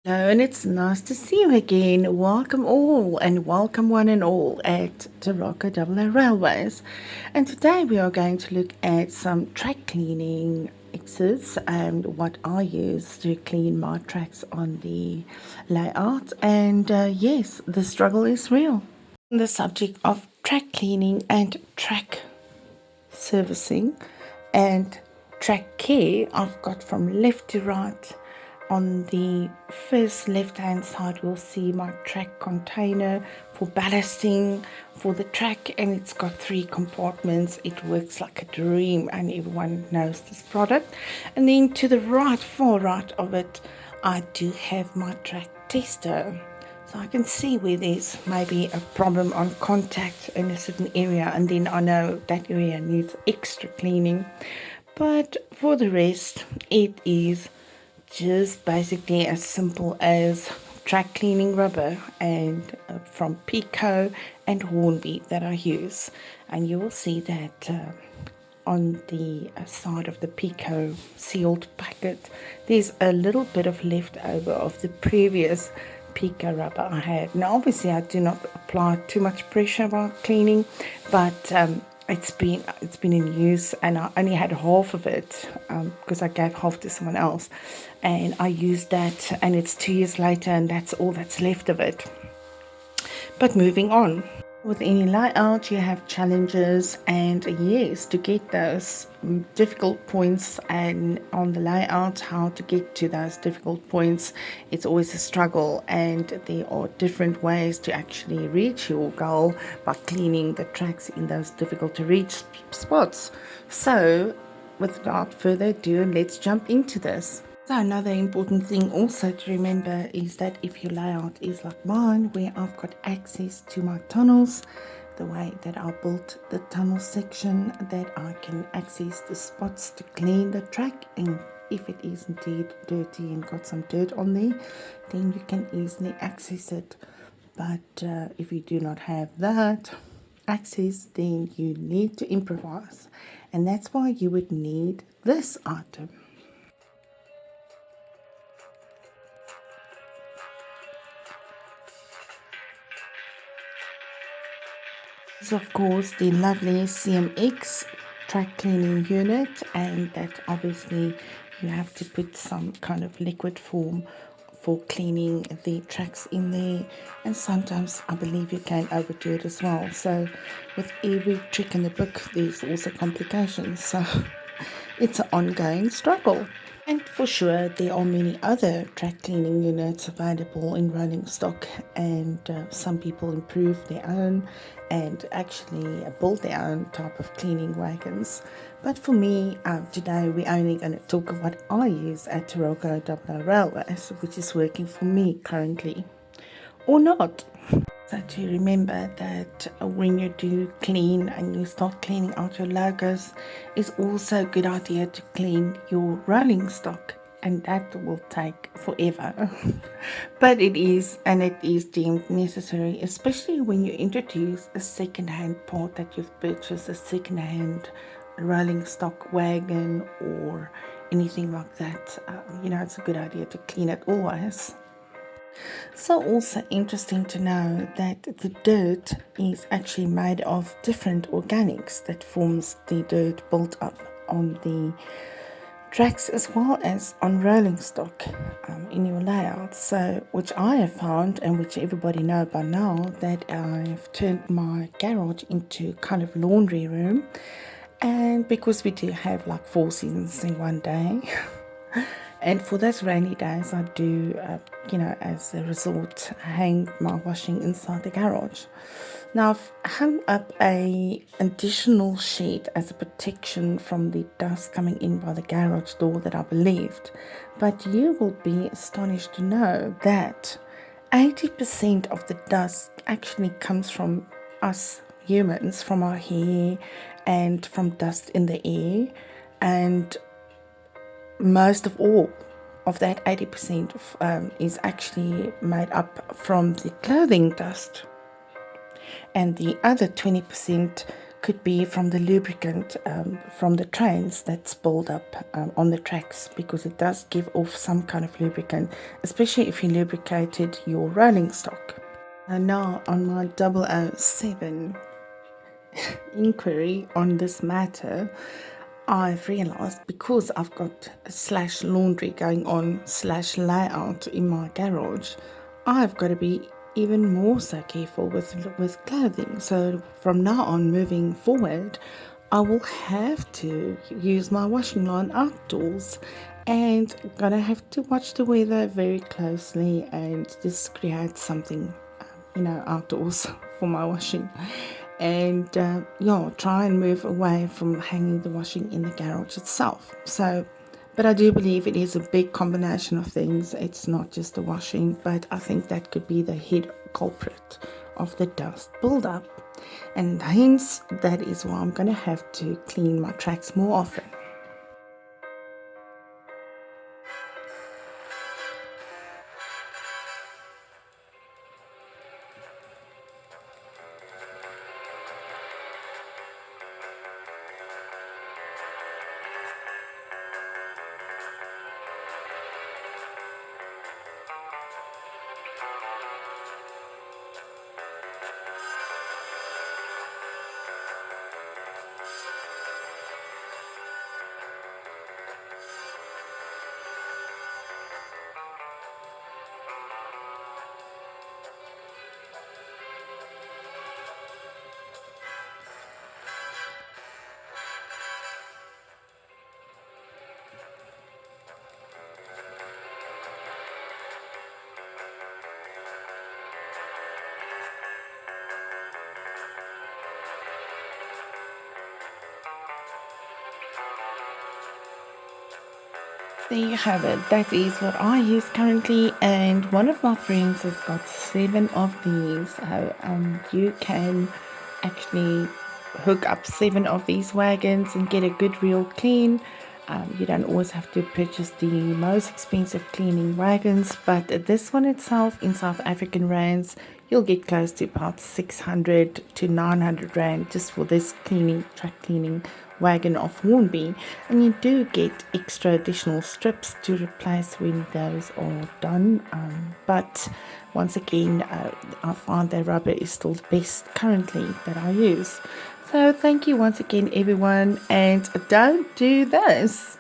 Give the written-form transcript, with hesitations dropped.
Hello, and it's nice to see you again. Welcome all, and welcome one and all at the Railways. And today we are going to look at some track cleaning exercises and what I use to clean my tracks on the layout. And yes, the struggle is real. The subject of track cleaning and track servicing and track care, I've got from left to right. On the first left hand side you'll see my track container for ballasting for the track, and it's got 3 compartments. It works like a dream and everyone knows this product. And then to the right, far right of it, I do have my track tester. So I can see where there's maybe a problem on contact in a certain area, and then I know that area needs extra cleaning. But for the rest, it is just basically as simple as track cleaning rubber and from Peco and Hornby that I use. And you will see that on the side of the Peco sealed packet, there's a little bit of leftover of the previous Peco rubber I had. Now obviously I do not apply too much pressure while cleaning, but it's been in use, and I only had half of it because I gave half to someone else, and I used that, and it's 2 years later and that's all that's left of it. But moving on. With any layout, you have challenges, and yes, to get those difficult points and on the layout, how to get to those difficult points, it's always a struggle, and there are different ways to actually reach your goal by cleaning the tracks in those difficult to reach spots. So, without further ado, let's jump into this. So another important thing also to remember is that if your layout is like mine, where I've got access to my tunnels, the way that I built the tunnel section, that I can access the spots to clean the track, and if it is indeed dirty and got some dirt on there, then you can easily access it. But if you do not have that access, then you need to improvise, and that's why you would need this item. Is of course the lovely CMX track cleaning unit, and that obviously you have to put some kind of liquid form for cleaning the tracks in there, and sometimes I believe you can overdo it as well. So with every trick in the book there's also complications, so it's an ongoing struggle. And for sure, there are many other track cleaning units available in rolling stock, and some people improve their own and actually build their own type of cleaning wagons. But for me, today we're only going to talk about what I use at Hornby Railways, which is working for me currently, or not. So to remember that when you do clean and you start cleaning out your logos, it's also a good idea to clean your rolling stock, and that will take forever. But it is deemed necessary, especially when you introduce a second-hand part that you've purchased, a second-hand rolling stock wagon or anything like that. It's a good idea to clean it always. So also interesting to know that the dirt is actually made of different organics that forms the dirt built up on the tracks as well as on rolling stock in your layout. So which I have found, and which everybody know by now, that I've turned my garage into kind of laundry room, and because we do have like 4 seasons in one day. And for those rainy days, I do, as a resort, hang my washing inside the garage. Now, I've hung up a additional sheet as a protection from the dust coming in by the garage door that I believed. But you will be astonished to know that 80% of the dust actually comes from us humans, from our hair and from dust in the air. And most of all of that 80% is actually made up from the clothing dust, and the other 20% could be from the lubricant from the trains that's built up on the tracks, because it does give off some kind of lubricant, especially if you lubricated your rolling stock. And now on my 007 inquiry on this matter, I've realized, because I've got a slash laundry going on slash layout in my garage, I've got to be even more so careful with clothing. So from now on, moving forward, I will have to use my washing line outdoors, and gonna have to watch the weather very closely and just create something outdoors for my washing. And try and move away from hanging the washing in the garage itself. So, but I do believe it is a big combination of things. It's not just the washing, but I think that could be the head culprit of the dust buildup, and hence that is why I'm going to have to clean my tracks more often. There you have it. That is what I use currently, and one of my friends has got 7 of these. So you can actually hook up 7 of these wagons and get a good real clean. You don't always have to purchase the most expensive cleaning wagons, but this one itself in South African rands, you'll get close to about 600 to 900 rand just for this track cleaning wagon of Hornby, and you do get extra additional strips to replace when those are done, but once again I find that rubber is still the best currently that I use. So thank you once again everyone, and don't do this.